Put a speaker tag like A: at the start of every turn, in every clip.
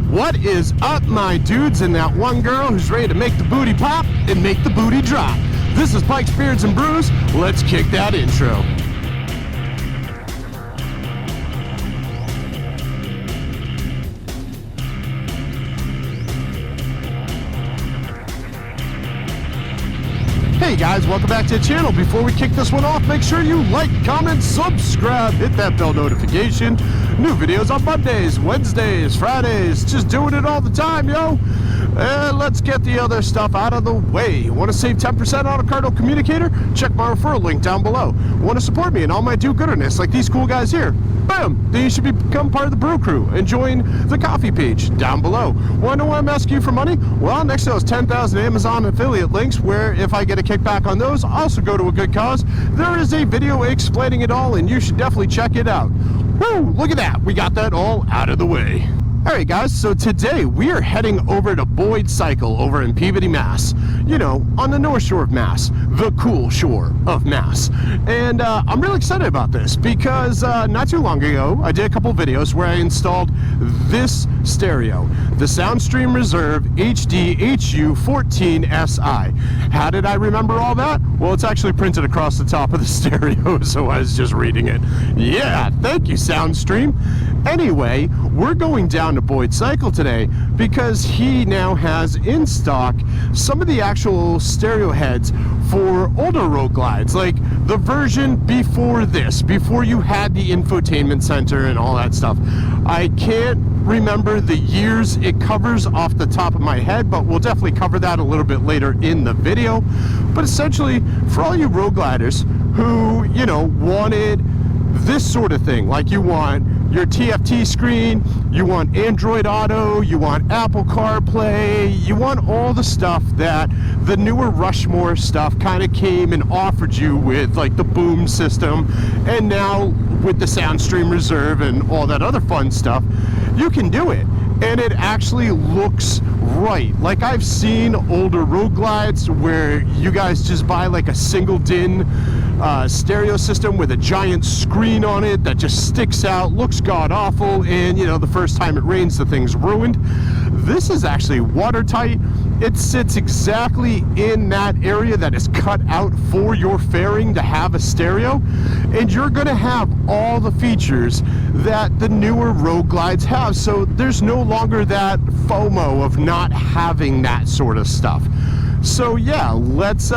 A: What is up, my dudes, and that one girl who's ready to make the booty pop and make the booty drop? This is Bikes, Beards, and Brews. Let's kick that intro. Hey guys, welcome back to the channel. Before we kick this one off, make sure you like, comment, subscribe, hit that bell notification. New videos on Mondays, Wednesdays, Fridays, just doing it all the time, yo. And let's get the other stuff out of the way. Want to save 10% on a Cardinal communicator? Check my referral link down below. Want to support me and all my do-gooderness like these cool guys here? Bam! Then you should become part of the Brew Crew and join the coffee page down below. Want to know why I'm asking you for money? Well, next to those 10,000 Amazon affiliate links, where if I get a kickback on those, also go to a good cause, there is a video explaining it all, and you should definitely check it out. Woo! Look at that! We got that all out of the way. Alright guys, so today we are heading over to Boyd Cycle over in Peabody, Mass. You know, on the North Shore of Mass, the cool shore of Mass. And I'm really excited about this because not too long ago I did a couple videos where I installed this stereo, the Soundstream Reserve HDHU.9813RG. How did I remember all that? Well, it's actually printed across the top of the stereo, so I was just reading it. Yeah, thank you, Soundstream. Anyway, we're going down to Boyd Cycle today because he now has in stock some of the actual stereo heads for older road glides, like the version before this, before you had the infotainment center and all that stuff. I can't remember the years it covers off the top of my head, but we'll definitely cover that a little bit later in the video. But essentially, for all you road gliders who, you know, wanted this sort of thing, like you want your TFT screen, you want Android Auto, you want Apple CarPlay, you want all the stuff that the newer Rushmore stuff kind of came and offered you with, like the boom system, and now with the Soundstream Reserve and all that other fun stuff, you can do it. And it actually looks right. Like, I've seen older road glides where you guys just buy like a single DIN stereo system with a giant screen on it that just sticks out, looks god awful, and you know, the first time it rains the thing's ruined. This is actually watertight. It sits exactly in that area that is cut out for your fairing to have a stereo, and you're gonna have all the features that the newer road glides have, so there's no longer that FOMO of not having that sort of stuff. So yeah, let's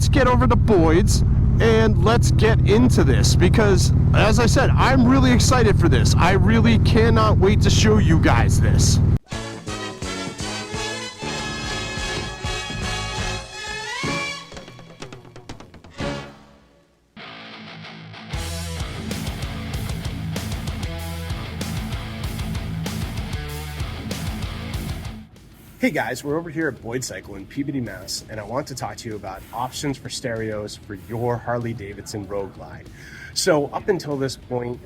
A: get over to Boyd's and let's get into this, because as I said, I'm really excited for this. I really cannot wait to show you guys this. Hey guys, we're over here at Boyd Cycle in Peabody, Mass, and I want to talk to you about options for stereos for your Harley Davidson Road Glide. So up until this point,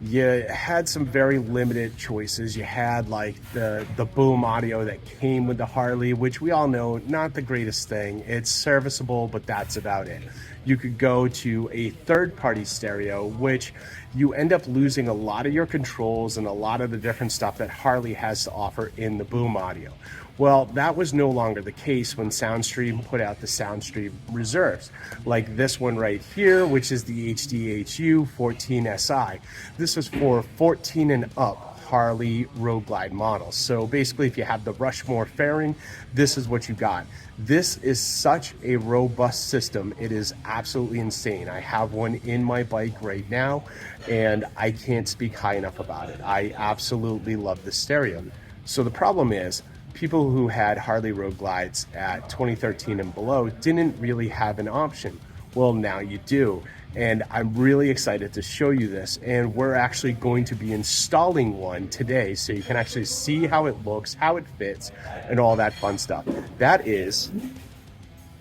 A: you had some very limited choices. You had like the boom audio that came with the Harley, which we all know, not the greatest thing. It's serviceable, but that's about it. You could go to a third-party stereo, which you end up losing a lot of your controls and a lot of the different stuff that Harley has to offer in the boom audio. Well, that was no longer the case when Soundstream put out the Soundstream Reserves, like this one right here, which is the HDHU.14SI. This is for 14 and up Harley Road Glide models. So basically, if you have the Rushmore fairing, this is what you got. This is such a robust system. It is absolutely insane. I have one in my bike right now, and I can't speak high enough about it. I absolutely love the stereo. So the problem is, people who had Harley Road Glides at 2013 and below didn't really have an option. Well, now you do. And I'm really excited to show you this. And we're actually going to be installing one today so you can actually see how it looks, how it fits, and all that fun stuff. That is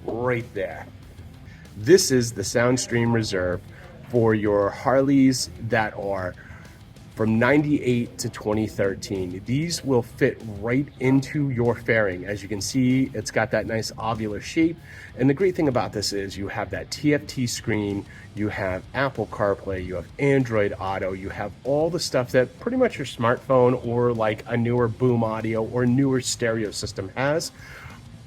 A: right there. This is the Soundstream Reserve for your Harleys that are from 98 to 2013. These will fit right into your fairing. As you can see, it's got that nice ovular shape. And the great thing about this is you have that TFT screen, you have Apple CarPlay, you have Android Auto, you have all the stuff that pretty much your smartphone or like a newer boom audio or newer stereo system has.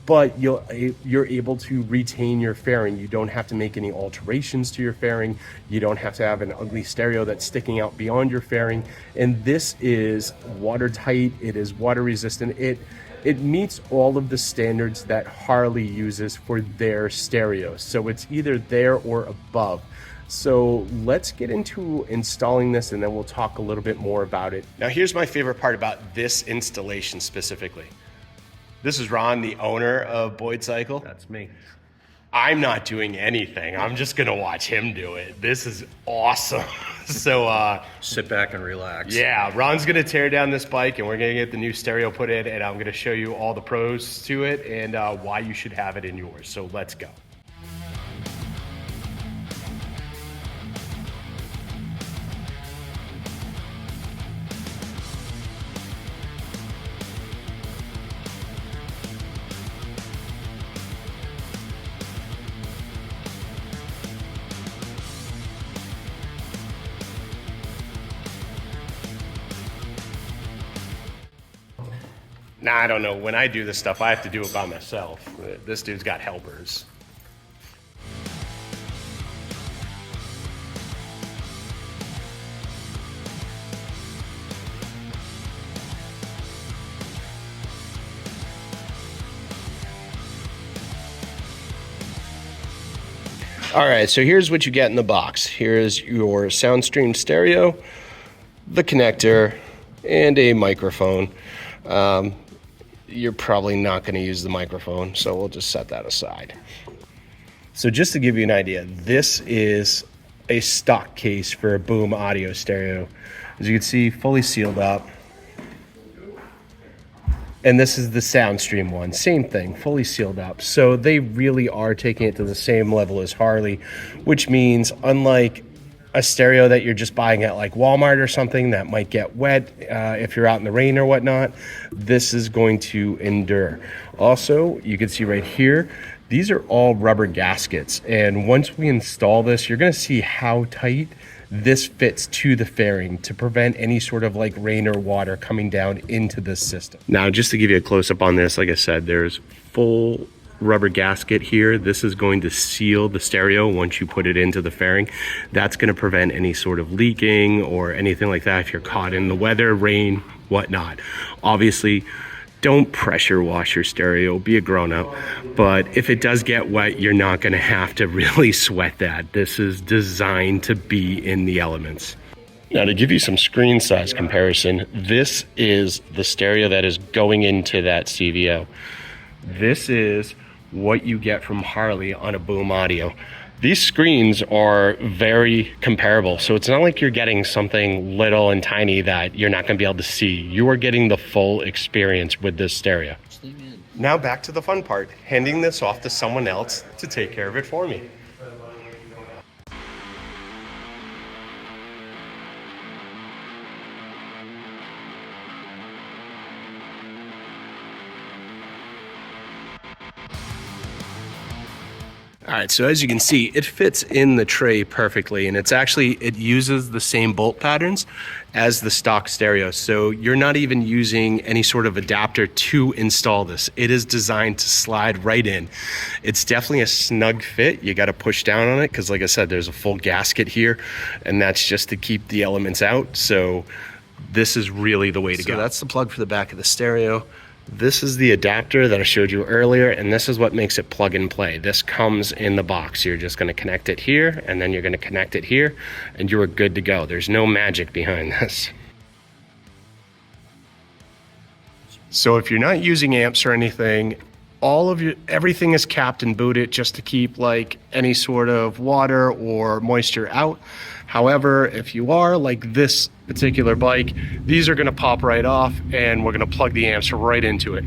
A: But you're able to retain your fairing. You don't have to make any alterations to your fairing. You don't have to have an ugly stereo that's sticking out beyond your fairing. And this is watertight, it is water resistant. It meets all of the standards that Harley uses for their stereos. So it's either there or above. So let's get into installing this and then we'll talk a little bit more about it. Now here's my favorite part about this installation specifically. This is Ron, the owner of Boyd Cycle.
B: That's me.
A: I'm not doing anything. I'm just gonna watch him do it. This is awesome. So
B: sit back and relax.
A: Yeah, Ron's gonna tear down this bike and we're gonna get the new stereo put in and I'm gonna show you all the pros to it and why you should have it in yours. So let's go. Now, I don't know, when I do this stuff, I have to do it by myself. This dude's got helpers. All right, so here's what you get in the box. Here's your Soundstream stereo, the connector, and a microphone. You're probably not going to use the microphone, so we'll just set that aside. So just to give you an idea, this is a stock case for a boom audio stereo. As you can see, fully sealed up. And this is the Soundstream one, same thing, fully sealed up. So they really are taking it to the same level as Harley, which means unlike a stereo that you're just buying at like Walmart or something that might get wet if you're out in the rain or whatnot, this is going to endure. Also, you can see right here, these are all rubber gaskets. And once we install this, you're gonna see how tight this fits to the fairing to prevent any sort of like rain or water coming down into this system. Now, just to give you a close up on this, like I said, there's full rubber gasket here. This is going to seal the stereo once you put it into the fairing. That's going to prevent any sort of leaking or anything like that if you're caught in the weather, rain, whatnot. Obviously, don't pressure wash your stereo, be a grown-up, but if it does get wet, you're not going to have to really sweat that. This is designed to be in the elements. Now, to give you some screen size comparison, this is the stereo that is going into that CVO. This is what you get from Harley on a boom audio. These screens are very comparable, so it's not like you're getting something little and tiny that you're not going to be able to see. You are getting the full experience with this stereo. Now back to the fun part, handing this off to someone else to take care of it for me. All right, so as you can see, it fits in the tray perfectly, and it uses the same bolt patterns as the stock stereo. So you're not even using any sort of adapter to install this. It is designed to slide right in. It's definitely a snug fit. You got to push down on it because, like I said, there's a full gasket here, and that's just to keep the elements out. So this is really the way to go. So that's the plug for the back of the stereo. This is the adapter that I showed you earlier, and this is what makes it plug and play. This comes in the box. You're just going to connect it here, and then you're going to connect it here, and you are good to go. There's no magic behind this. So if you're not using amps or anything, everything is capped and booted just to keep like any sort of water or moisture out. However, if you are like this particular bike, these are going to pop right off and we're going to plug the amps right into it.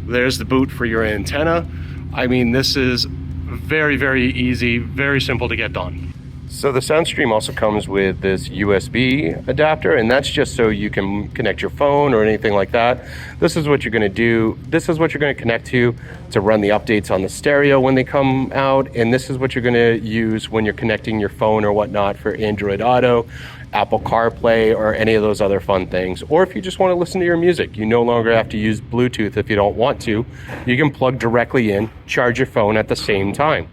A: There's the boot for your antenna. I mean, this is very, very easy, very simple to get done. So the Soundstream also comes with this USB adapter, and that's just so you can connect your phone or anything like that. This is what you're going to do. This is what you're going to connect to run the updates on the stereo when they come out, and this is what you're going to use when you're connecting your phone or whatnot for Android Auto, Apple CarPlay, or any of those other fun things. Or if you just want to listen to your music, you no longer have to use Bluetooth if you don't want to. You can plug directly in, charge your phone at the same time.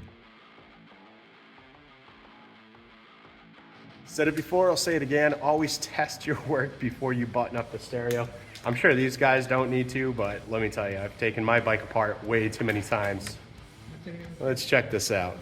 A: Said it before, I'll say it again, always test your work before you button up the stereo. I'm sure these guys don't need to, but let me tell you, I've taken my bike apart way too many times. Let's check this out.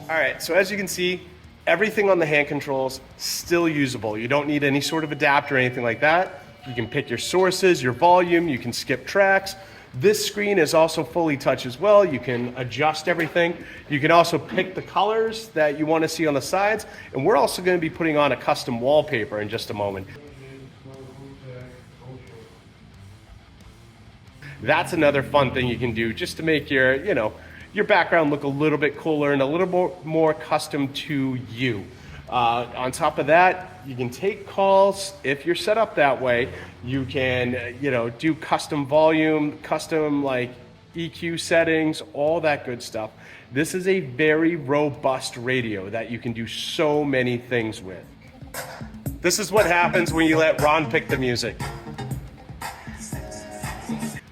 A: Alright, so as you can see, everything on the hand controls still usable. You don't need any sort of adapter or anything like that. You can pick your sources, your volume, you can skip tracks. This screen is also fully touch as well. You can adjust everything. You can also pick the colors that you want to see on the sides. And we're also going to be putting on a custom wallpaper in just a moment. That's another fun thing you can do just to make your, your background look a little bit cooler and a little more custom to you. On top of that, you can take calls if you're set up that way. You can, do custom volume, custom EQ settings, all that good stuff. This is a very robust radio that you can do so many things with. This is what happens when you let Ron pick the music.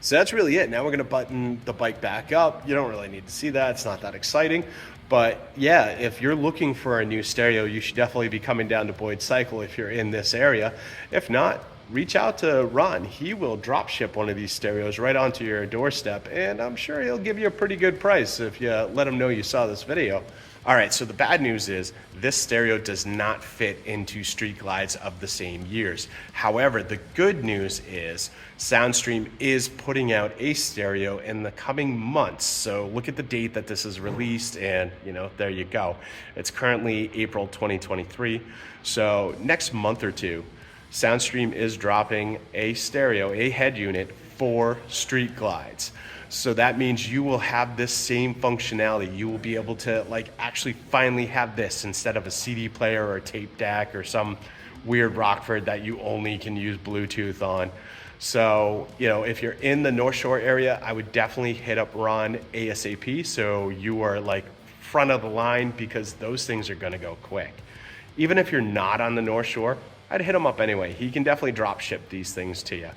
A: So that's really it. Now we're gonna button the bike back up. You don't really need to see that, it's not that exciting. But yeah, if you're looking for a new stereo, you should definitely be coming down to Boyd Cycle if you're in this area. If not, reach out to Ron. He will drop ship one of these stereos right onto your doorstep, and I'm sure he'll give you a pretty good price if you let him know you saw this video. All right, so the bad news is this stereo does not fit into Street Glides of the same years. However, the good news is Soundstream is putting out a stereo in the coming months. So look at the date that this is released, and there you go. It's currently April 2023. So next month or two, Soundstream is dropping a stereo, a head unit for Street Glides. So that means you will have this same functionality. You will be able to actually finally have this instead of a CD player or a tape deck or some weird Rockford that you only can use Bluetooth on. So, if you're in the North Shore area, I would definitely hit up Ron ASAP so you are front of the line, because those things are gonna go quick. Even if you're not on the North Shore, I'd hit him up anyway. He can definitely drop ship these things to you.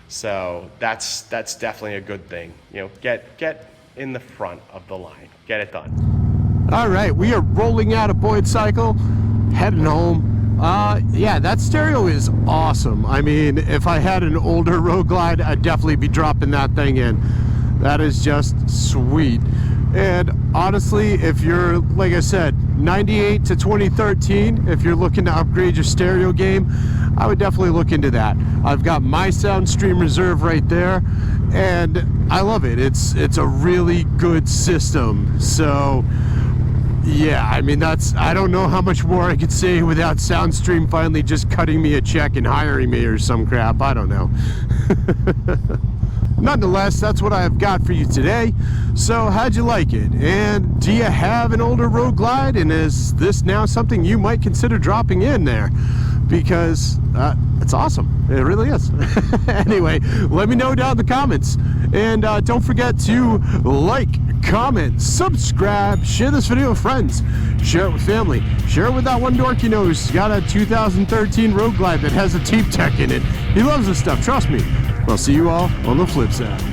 A: So that's definitely a good thing. Get in the front of the line. Get it done. All right, we are rolling out of Boyd Cycle, heading home. Yeah, that stereo is awesome. I mean, if I had an older Road Glide, I'd definitely be dropping that thing in. That is just sweet. And honestly, if you're, like I said, 98 to 2013, if you're looking to upgrade your stereo game, I would definitely look into that. I've got my Soundstream Reserve right there, and I love it. It's a really good system. So yeah, I mean, I don't know how much more I could say without Soundstream finally just cutting me a check and hiring me or some crap. I don't know. nonetheless, that's what I have got for you today. So how'd you like it? And do you have an older Road Glide? And is this now something you might consider dropping in there? Because it's awesome. It really is. Anyway, let me know down in the comments. And don't forget to like, comment, subscribe, share this video with friends, share it with family, share it with that one dork you know who's got a 2013 Road Glide that has a Teep Tech in it. He loves this stuff, trust me. I'll see you all on the flip side.